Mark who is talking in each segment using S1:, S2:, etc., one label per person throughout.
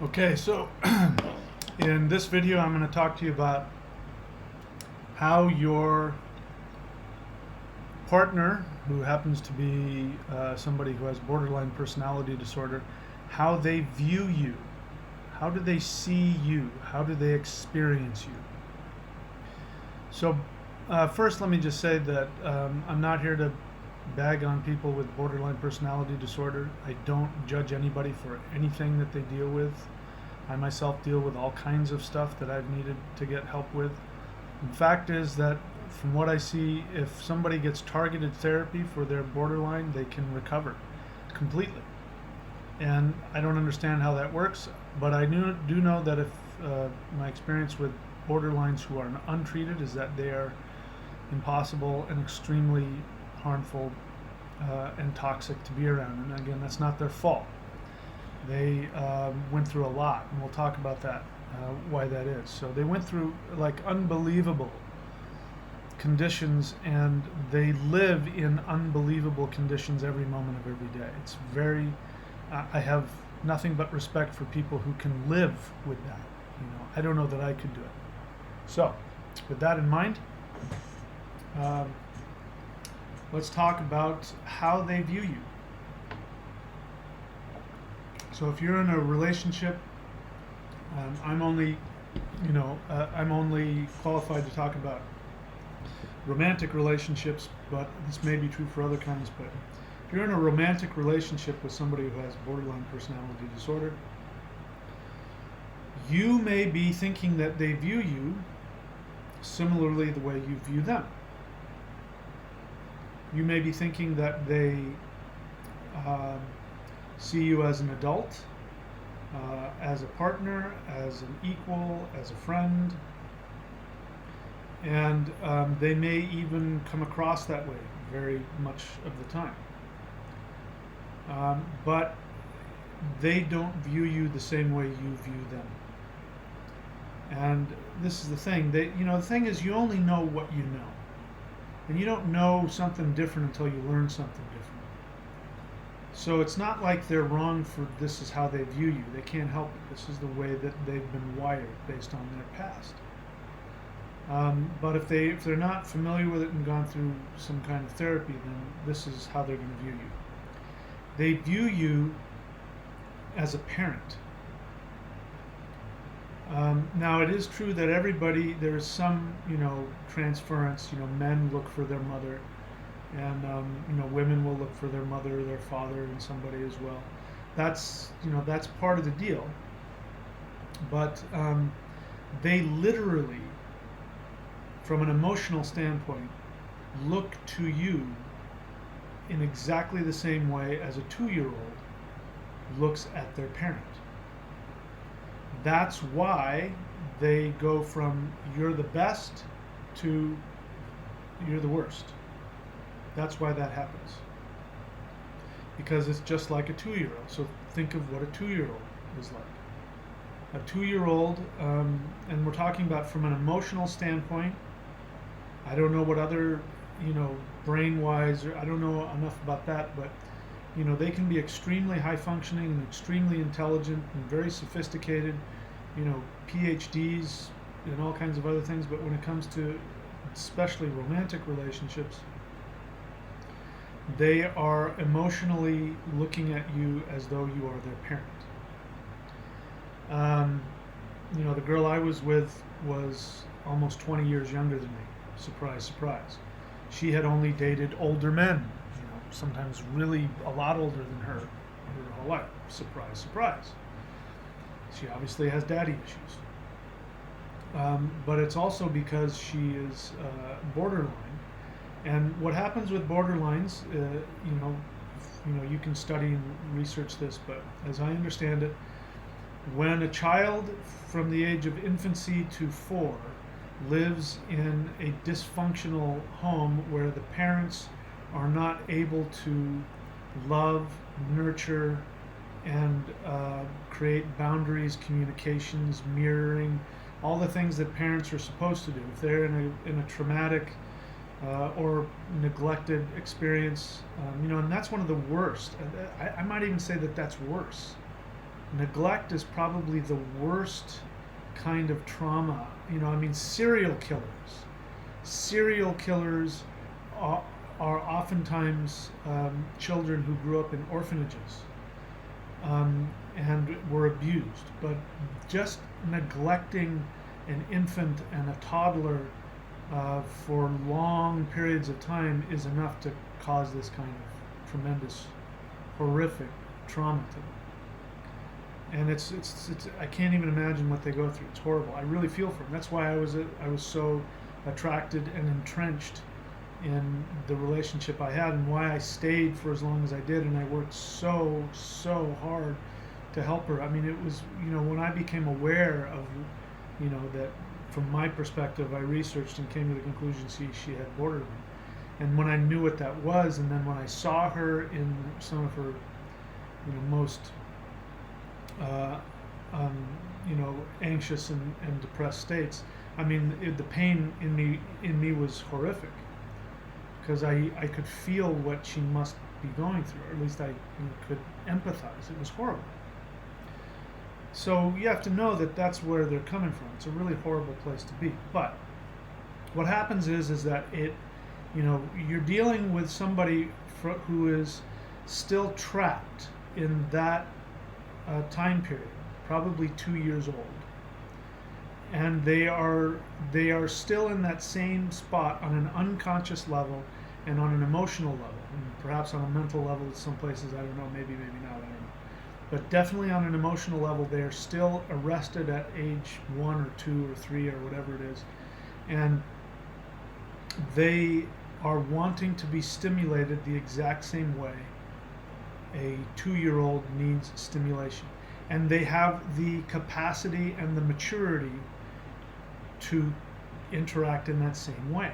S1: Okay, so in this video I'm going to talk to you about how your partner, who happens to be somebody who has borderline personality disorder, how they view you. How do they see you? How do they experience you? So first let me just say that I'm not here to bag on people with borderline personality disorder. I don't judge anybody for anything that they deal with. I myself deal with all kinds of stuff that I've needed to get help with. The fact is that from what I see, if somebody gets targeted therapy for their borderline, they can recover completely. And I don't understand how that works, but I do know that if my experience with borderlines who are untreated is that they are impossible and extremely harmful and toxic to be around. And again, that's not their fault. They went through a lot, and we'll talk about that, why that is. So they went through like unbelievable conditions, and they live in unbelievable conditions every moment of every day. It's very, I have nothing but respect for people who can live with that. I don't know that I could do it. So with that in mind, let's talk about how they view you. So if you're in a relationship, I'm only qualified to talk about romantic relationships, but this may be true for other kinds. But if you're in a romantic relationship with somebody who has borderline personality disorder, you may be thinking that they view you similarly the way you view them. You may be thinking that they see you as an adult, as a partner, as an equal, as a friend, and they may even come across that way very much of the time. But they don't view you the same way you view them. And this is the thing. The thing is, you only know what you know. And you don't know something different until you learn something different. So it's not like they're wrong for this is how they view you. They can't help it. This is the way that they've been wired based on their past. But if they're not familiar with it and gone through some kind of therapy, then this is how they're going to view you. They view you as a parent. Now it is true that there's some, transference. Men look for their mother, and women will look for their mother, their father, and somebody as well. That's part of the deal. But they literally, from an emotional standpoint, look to you in exactly the same way as a 2-year-old looks at their parent. That's why they go from you're the best to you're the worst. That's why that happens. Because it's just like a 2-year-old. So think of what a 2-year-old is like. A 2-year-old, and we're talking about from an emotional standpoint. I don't know what other, brain-wise, or I don't know enough about that, but they can be extremely high functioning and extremely intelligent and very sophisticated, PhDs and all kinds of other things. But when it comes to especially romantic relationships, they are emotionally looking at you as though you are their parent. The girl I was with was almost 20 years younger than me. Surprise, surprise. She had only dated older men, sometimes really a lot older than her whole life. Surprise, surprise. She obviously has daddy issues. But it's also because she is borderline. And what happens with borderlines, you can study and research this, but as I understand it, when a child from the age of infancy to 4 lives in a dysfunctional home where the parents are not able to love, nurture, and create boundaries, communications, mirroring, all the things that parents are supposed to do. If they're in a traumatic or neglected experience, and that's one of the worst. I might even say that that's worse Neglect is probably the worst kind of trauma. I mean, serial killers. Serial killers are oftentimes children who grew up in orphanages and were abused. But just neglecting an infant and a toddler for long periods of time is enough to cause this kind of tremendous, horrific trauma to them. And it's I can't even imagine what they go through. It's horrible. I really feel for them. That's why I was so attracted and entrenched in the relationship I had, and why I stayed for as long as I did, and I worked so hard to help her. I mean, it was, when I became aware of, that from my perspective, I researched and came to the conclusion she had borderline. And when I knew what that was, and then when I saw her in some of her, most anxious and depressed states, I mean, the pain in me was horrific, because I could feel what she must be going through, or at least I could empathize. It was horrible. So you have to know that that's where they're coming from. It's a really horrible place to be. But what happens is that you're dealing with somebody who is still trapped in that time period, probably 2 years old, and they are still in that same spot on an unconscious level and on an emotional level, and perhaps on a mental level in some places. I don't know, maybe not, I don't know. But definitely on an emotional level, they are still arrested at age 1 or 2 or 3 or whatever it is, and they are wanting to be stimulated the exact same way a 2-year-old needs stimulation. And they have the capacity and the maturity to interact in that same way.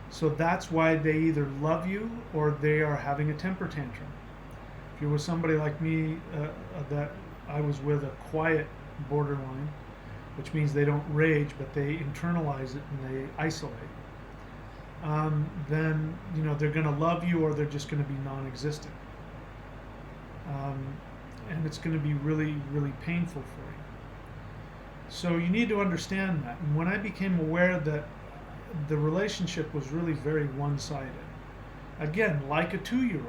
S1: So that's why they either love you or they are having a temper tantrum. If you were somebody like me, that I was with a quiet borderline, which means they don't rage, but they internalize it and they isolate, then they're going to love you, or they're just going to be non-existent. And it's going to be really, really painful for you. So you need to understand that. And when I became aware that the relationship was really very one-sided, again, like a 2-year-old,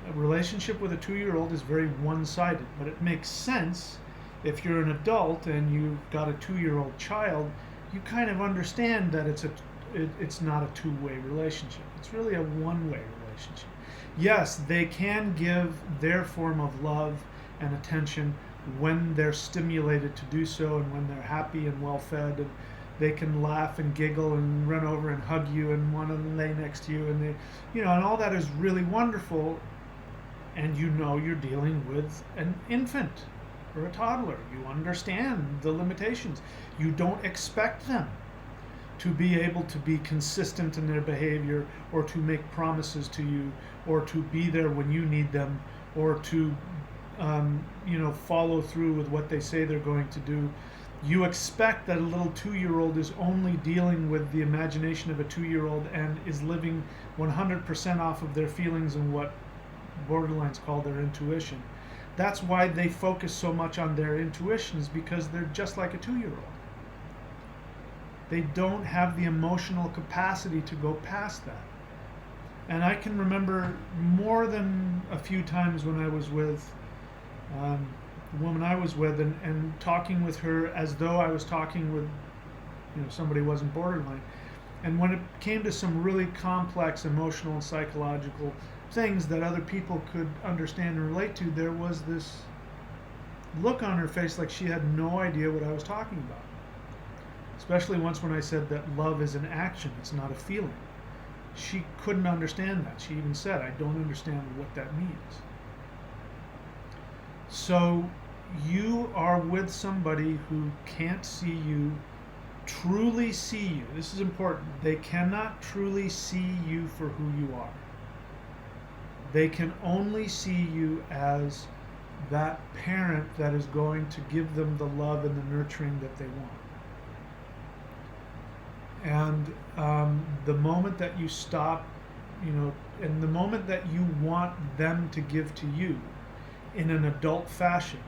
S1: a relationship with a 2-year-old is very one-sided, but it makes sense if you're an adult and you've got a 2-year-old child. You kind of understand that it's not a two-way relationship. It's really a one-way relationship. Yes, they can give their form of love and attention when they're stimulated to do so, and when they're happy and well fed, and they can laugh and giggle and run over and hug you and want to lay next to you, and they, and all that is really wonderful. And you're dealing with an infant or a toddler. You understand the limitations. You don't expect them to be able to be consistent in their behavior, or to make promises to you, or to be there when you need them, or to follow through with what they say they're going to do. You expect that a little 2-year-old is only dealing with the imagination of a 2-year-old and is living 100% off of their feelings and what borderlines call their intuition. That's why they focus so much on their intuitions, because they're just like a 2-year-old. They don't have the emotional capacity to go past that. And I can remember more than a few times when I was with the woman I was with, and talking with her as though I was talking with somebody who wasn't borderline. And when it came to some really complex emotional and psychological things that other people could understand and relate to, there was this look on her face like she had no idea what I was talking about. Especially once when I said that love is an action, it's not a feeling. She couldn't understand that. She even said, I don't understand what that means. So you are with somebody who can't see you, truly see you. This is important. They cannot truly see you for who you are. They can only see you as that parent that is going to give them the love and the nurturing that they want. And the moment that you stop, and the moment that you want them to give to you, in an adult fashion,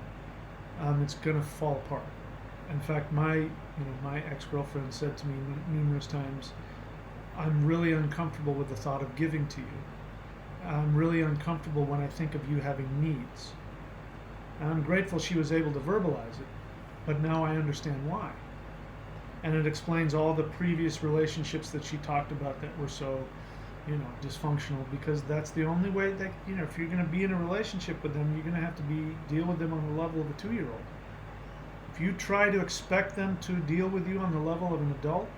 S1: it's going to fall apart. In fact, my ex-girlfriend said to me numerous times, "I'm really uncomfortable with the thought of giving to you. I'm really uncomfortable when I think of you having needs." And I'm grateful she was able to verbalize it, but now I understand why. And it explains all the previous relationships that she talked about that were so, dysfunctional, because that's the only way that, if you're going to be in a relationship with them, you're going to have to deal with them on the level of a 2-year-old. If you try to expect them to deal with you on the level of an adult,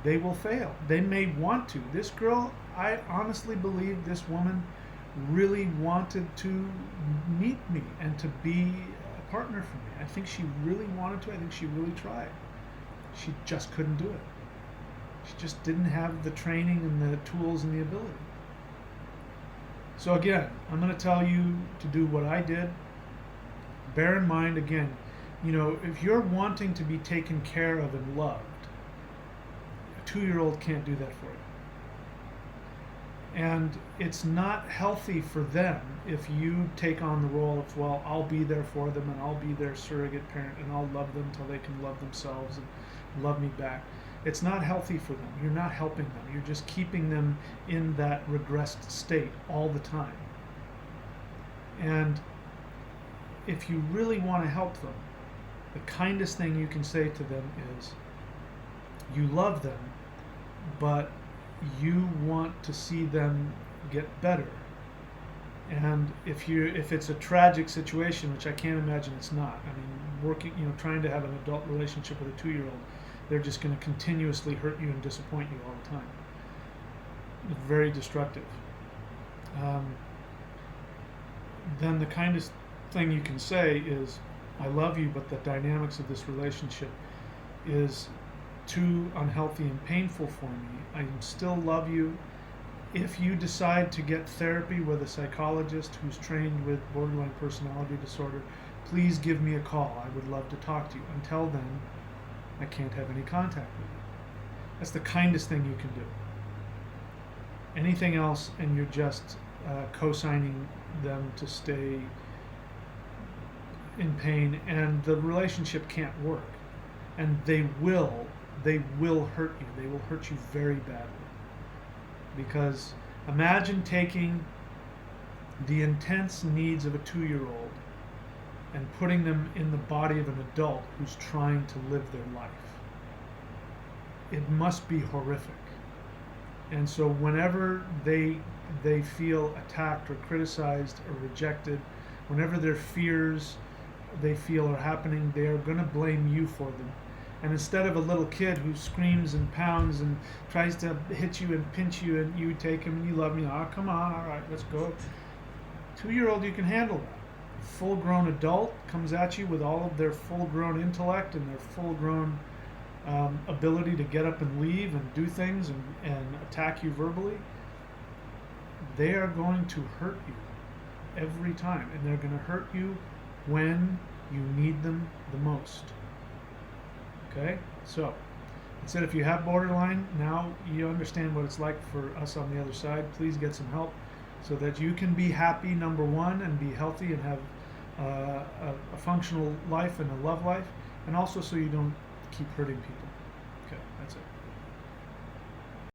S1: they will fail. They may want to. This girl, I honestly believe this woman really wanted to meet me and to be a partner for me. I think she really wanted to. I think she really tried. She just couldn't do it. She just didn't have the training and the tools and the ability. So again, I'm going to tell you to do what I did. Bear in mind, again, if you're wanting to be taken care of and loved, a 2-year-old can't do that for you. And it's not healthy for them if you take on the role of, well, I'll be there for them and I'll be their surrogate parent and I'll love them till they can love themselves and love me back. It's not healthy for them. You're not helping them. You're just keeping them in that regressed state all the time. And if you really want to help them, the kindest thing you can say to them is, you love them, but you want to see them get better. And if it's a tragic situation, which I can't imagine it's not. I mean, trying to have an adult relationship with a 2-year-old, they're just going to continuously hurt you and disappoint you all the time. It's very destructive. Then the kindest thing you can say is, I love you, but the dynamics of this relationship is too unhealthy and painful for me. I still love you. If you decide to get therapy with a psychologist who's trained with borderline personality disorder, please give me a call. I would love to talk to you. Until then, I can't have any contact with you. That's the kindest thing you can do. Anything else, and you're just co-signing them to stay in pain, and the relationship can't work. And they will hurt you. They will hurt you very badly. Because imagine taking the intense needs of a 2-year-old and putting them in the body of an adult who's trying to live their life. It must be horrific. And so whenever they feel attacked or criticized or rejected, whenever their fears they feel are happening, they are going to blame you for them. And instead of a little kid who screams and pounds and tries to hit you and pinch you, and you take him and you love me, oh, come on, all right, let's go. 2-year-old, you can handle that. Full-grown adult comes at you with all of their full-grown intellect and their full-grown ability to get up and leave and do things and attack you verbally. They are going to hurt you every time, and they're going to hurt you when you need them the most. Okay, so I said, if you have borderline, now you understand what it's like for us on the other side. Please get some help so that you can be happy, number one, and be healthy and have a functional life and a love life, and also so you don't keep hurting people.